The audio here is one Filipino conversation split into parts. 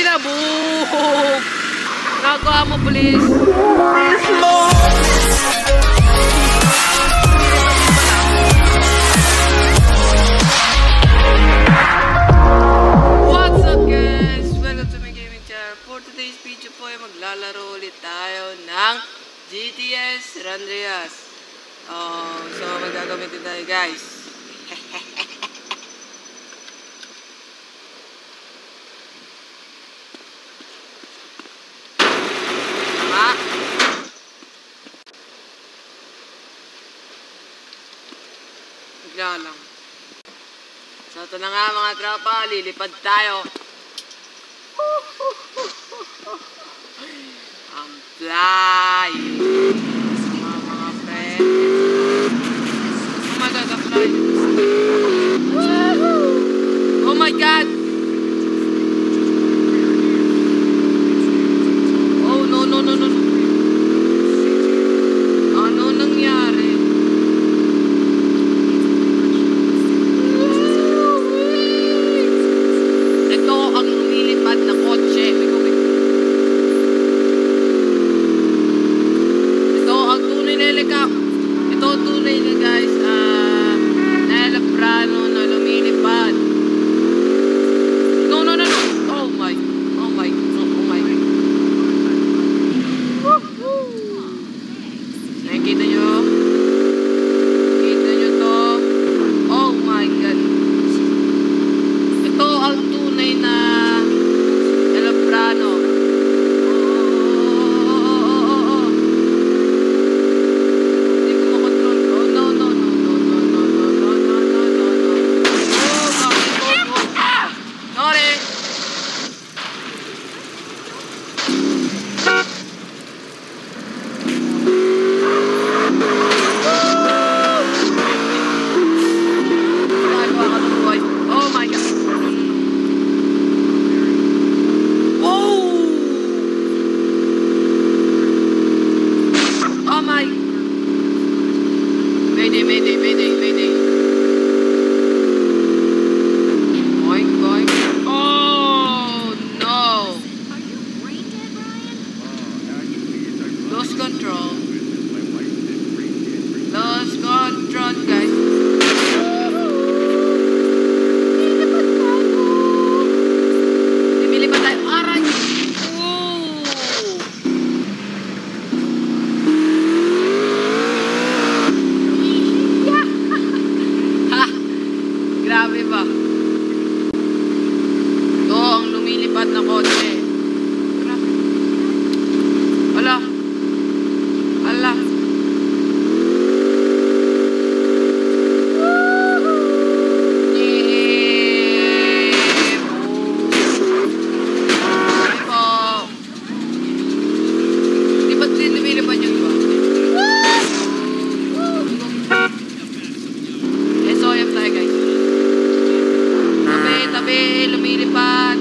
Kinabog! Nagawa mo, please. What's up, guys? Welcome to my gaming channel. For today's video po ay maglalaro ulit tayo ng GTA San Andreas. So magagamitin tayo, guys. Bigla lang. So ito na nga mga tropa, lilipad tayo. I'm flying. Mga friends. Oh my god, I'm flying. Oh my god. Oh no. Ano nangyari? Ito ang lumilipad na kotse. Ito ang tunay na helicopter. Ito ang tunay na, guys, na heliprano na lumilipad. No. Oh my. Nakikita nyo? Nakikita nyo to? Oh my god. Ito ang tunay na heliprano. Hindi ko makontrol. Oh no. Sorry. Oh my god. Oh! Oh my. Mayday. Boing. Oh no. Lost control, guys. Lumilipad tayo. Aray! Ha! Grabe ba? Ito ang lumilipad na kotse. Ala. Tabi, lumilipad.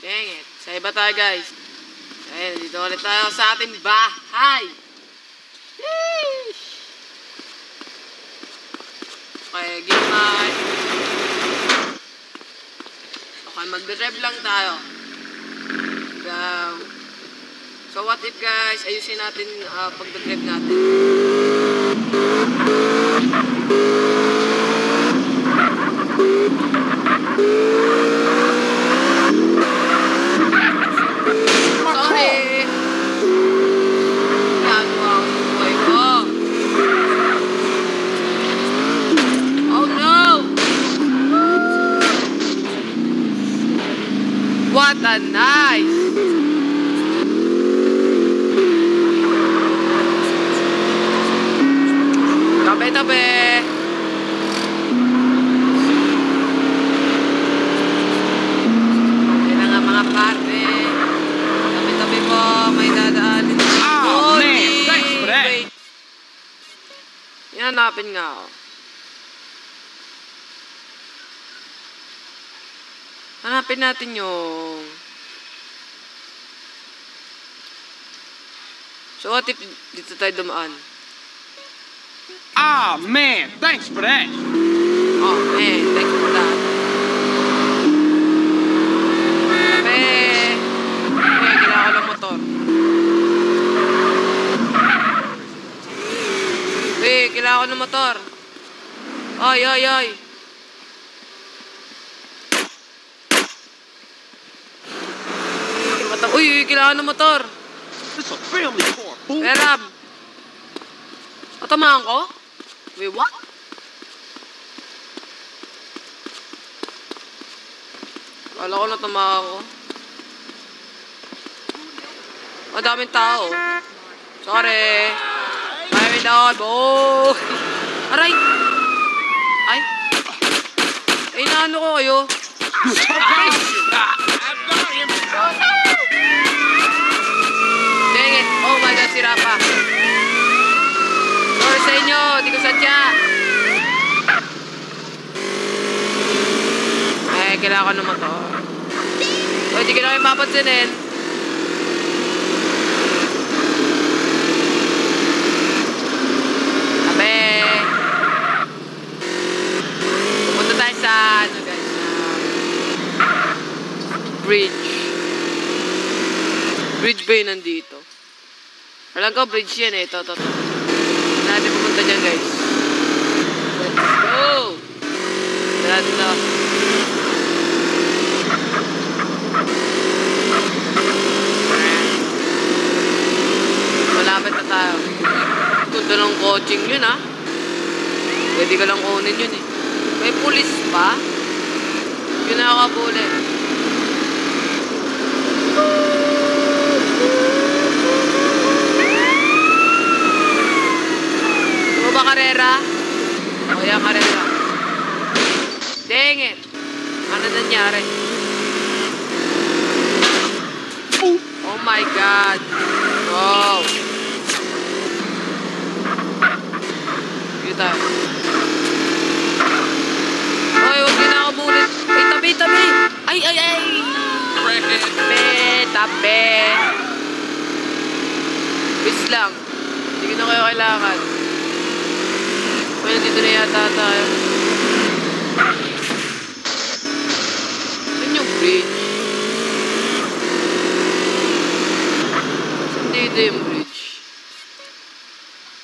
Dang it. Sa iba tayo, guys. Ayun, dito ulit tayo sa ating bahay. Yeesh. Okay, game night. Okay, magdadrive lang tayo. So what if, guys, ayusin natin pagdadrive natin. Sorry. Nagawa ko sa buhay ko. Oh no. What a nice. Tabi. Yan na nga mga parte. Tabi po. May dadaanin. Oh, wait. Hanapin nga ako. Hanapin natin yung So what if dito tayo dumaan? Ah, man, thanks for that. Oh man, thanks for that. Kailangan ko ng motor. Kailangan ko ng motor. Ay. Uy, kailangan ng motor. This a family car, fool. Perab. Tatamaan ko? Wait, what? Kala ko natamaan ko. Madaming tao. Sorry. May dog. Oh. Aray. Ay. Ay, naano ko kayo? Dang it. Oh my God, sira pa. Sorry sa inyo. Di ko sadya. Ay, kailangan ko naman to. O, di ko na kayo papansinin. Pupunta tayo sa ano guys, bridge ba yun nandito? Alam ko bridge yan eh. Ito natin pupunta dyan guys. Let's go. Dito. Malapit na tayo. Ganda ng coaching yun ha. Pwede ka lang kunin yun eh. May pulis pa? Yun nakakabuli. Ano ba karera? O yan karera. Dang it. Ano nangyari? Oh my God. Wow. Tayo. Ay, huwag yun nakabulit. Ay, tabi. Ay. Tabi. Bis lang. Hindi ko na kayo kailangan. Ay, dito na yata tayo. Saan yung bridge? Saan dito yung bridge?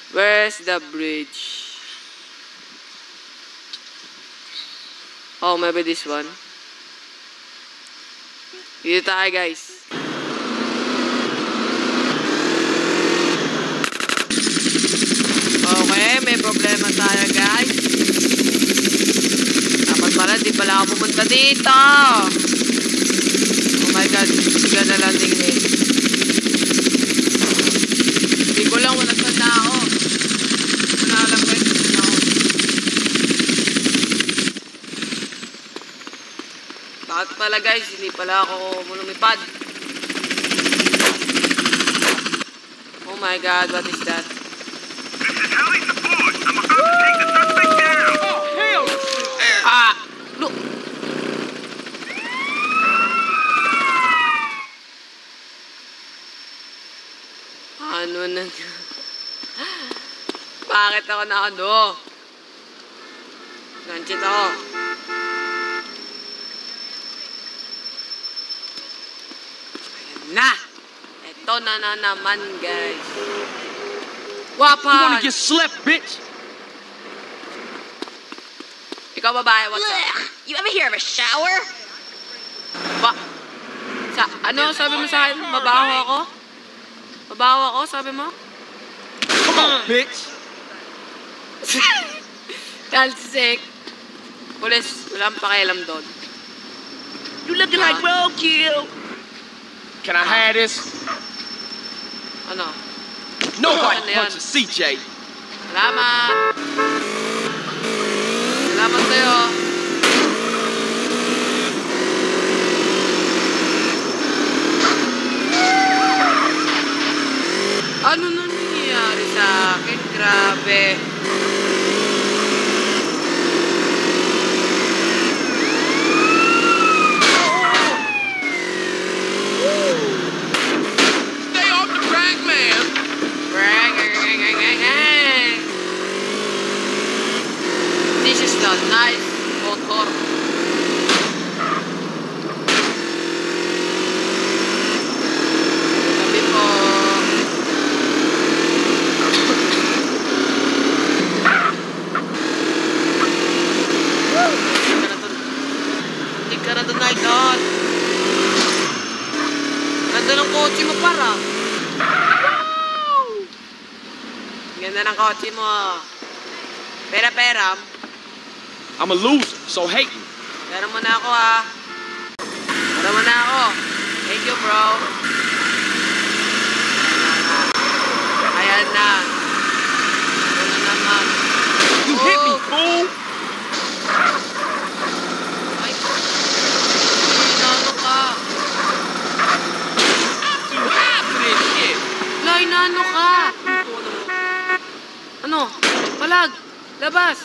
Where's the bridge? Oh, maybe this one. Dito tayo, guys. Okay, may problema tayo, guys. Dapat pala, di pala ako pumunta dito. Oh my God, hindi ka na landing eh. Hindi ko lang, wala saan na ako. Wala lang guys, wala na ako. Bakit pala guys, hindi pala ako lumipad. Oh my God, what is that? This is heli support. I'm about to take the suspect down. Oh, hell! Look! Ano na? Bakit ako na ano? Ganchit ako. Na! Ito na naman, guys. You wanna Wapan! get slept, bitch? Ikaw babae, what's up? Ugh, you ever hear of a shower? Ano sabi mo sa akin? Mabaho ako? Mabaho ako, sabi mo? Come on, bitch. Talsik. Pulis, walang pakialam doon. You looking like roadkill. Can I have this? Ano? Nobody Ano yan? punches CJ. Salamat! Salamat sa'yo. Ano na nangyayari sa akin? Grabe. Stay off the track, man. Manig ka na doon, idol. Ganda ng kotse mo, para. Ganda ng kotse mo. Pera. I'm a loser, so hate me. Pera mo na ako, ha. Pera mo na ako. Thank you, bro. Ayan na. Ano naman? You hit me, fool! Ay. Inano ka? Too high for this shit. La, inano ka? Ano? Palag! Labas!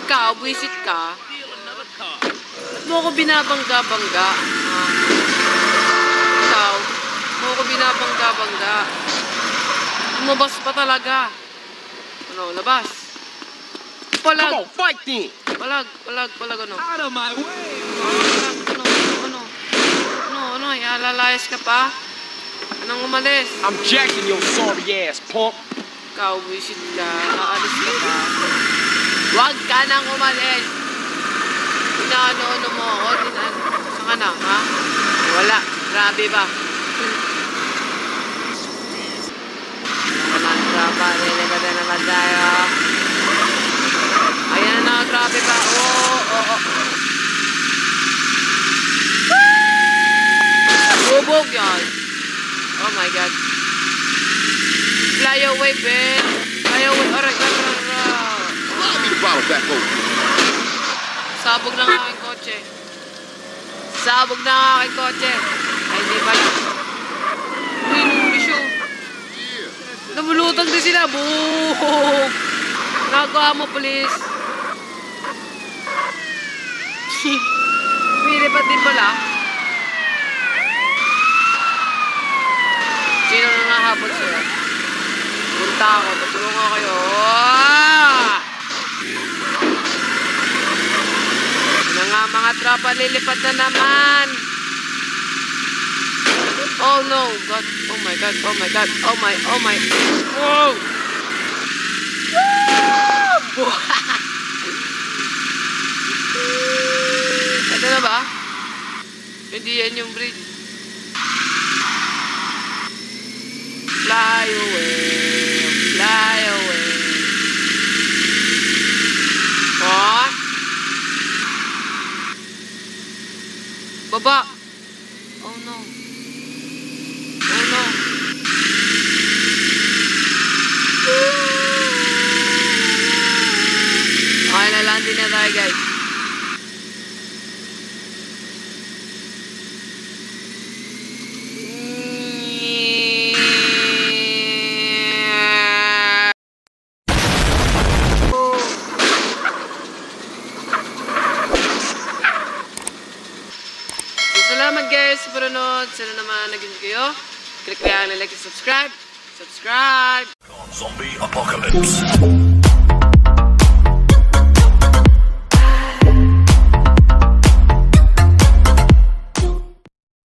Ikaw, buwisit ka? Ba't mo ako binabangga-bangga? Ikaw, mo ako binabangga-bangga. Lumabas pa talaga. Ano, labas? Palag! Come on, fight then. Palag, ano? Out of my way. Ano, alalayas ka pa? Anong umalis? I'm jacking your sorry ass, punk. Ikaw, wisit ka. Aalis ka pa. Huwag ka nang umalis. Inaano mo. Saan ka na, ha? Wala. Grabe ba? Naman, graba. Nilagay na naman tayo. Ayan na, grabe ba? Oo. Bubog yan. Oh my God. Fly away, Ben. Fly away. Aray. Allow me to bottle back over. Sabog ng aking kotse. Ay, hindi pala. Uy, numisyo. Namulutang din sila. Boom! Nagawa mo, please. Pilipat din pala. Sino na nahabol sa'yo? Punta ako. Tutulungan kayo. Mga tropa, lilipat na naman. Oh no, God. Oh my God. Whoa! Ito na ba? Hindi yan yung bridge. Fly away. Oh? Baba! Oh no. Okay, nalandin na tayo, guys. Salamat guys sa panonood. Sana naman naging kayo. Click kaya na like and subscribe. Zombie Apocalypse.